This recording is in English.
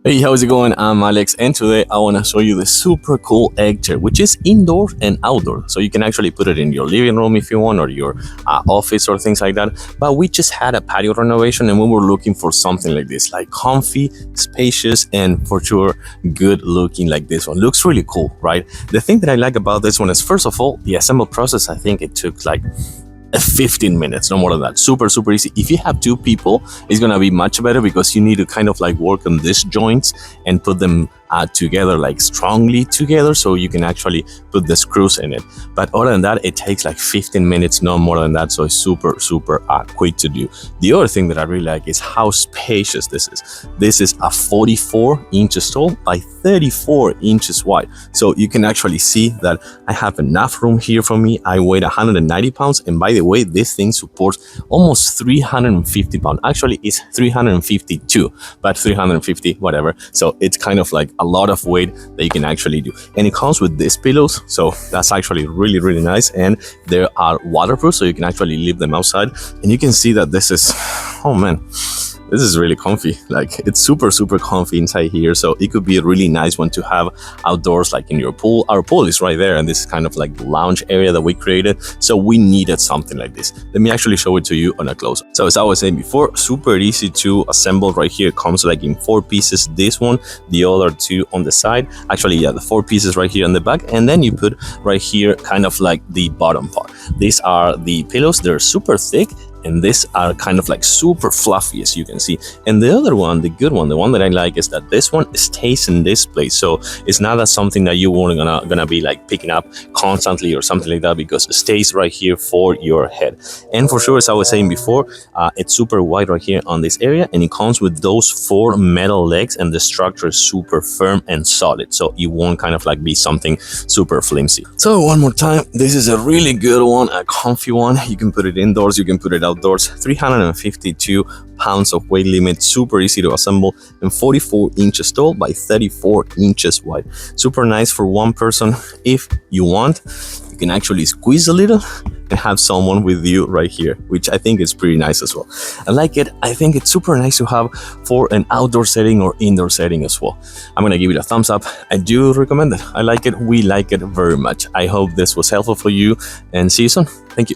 Hey, how's it going? I'm Alex, and today I want to show you the super cool egg chair, which is indoor and outdoor. So you can actually put it in your living room if you want, or your office or things like that. But we just had a patio renovation and we were looking for something like this, like comfy, spacious, and for sure good looking like this one. Looks really cool, right? The thing that I like about this one is, first of all, the assemble process. I think it took like 15 minutes, no more than that. Super easy. If you have two people, it's gonna be much better because you need to kind of like work on these joints and put them together, like strongly together, so you can actually put the screws in it. But other than that, it takes like 15 minutes, no more than that. So it's super quick to do. The other thing that I really like is how spacious this is. This is a 44 inches tall by 34 inches wide. So you can actually see that I have enough room here for me. I weigh 190 pounds. And by the way, this thing supports almost 350 pounds. Actually, it's 352, but 350, whatever. So it's kind of like a lot of weight that you can actually do. And it comes with these pillows. So that's actually really nice. And they are waterproof, so you can actually leave them outside. And you can see that this is, oh man, this is really comfy. Like, it's super comfy inside here. So it could be a really nice one to have outdoors, like in your pool. Our pool is right there, and this is kind of like the lounge area that we created. So we needed something like this. Let me actually show it to you on a close. So as I was saying before, super easy to assemble. Right here, it comes like in 4 pieces. This one, the other 2 on the side. Actually, yeah, the 4 pieces right here on the back. And then you put right here kind of like the bottom part. These are the pillows. They're super thick, and these are kind of like super fluffy, as you can see. And the other one, the good one, the one that I like, is that this one stays in this place. So it's not that something that you weren't gonna be like picking up constantly or something like that, because it stays right here for your head. And for sure, as I was saying before, it's super wide right here on this area, and it comes with those 4 metal legs, and the structure is super firm and solid. So it won't kind of like be something super flimsy. So one more time, this is a really good one, a comfy one. You can put it indoors, you can put it outdoors. 352 pounds of weight limit, super easy to assemble, and 44 inches tall by 34 inches wide. Super nice for one person. If you want, you can actually squeeze a little and have someone with you right here, which I think is pretty nice as well. I like it. I think it's super nice to have for an outdoor setting or indoor setting as well. I'm gonna give it a thumbs up. I do recommend it. I like it. We like it very much. I hope this was helpful for you, and see you soon. Thank you.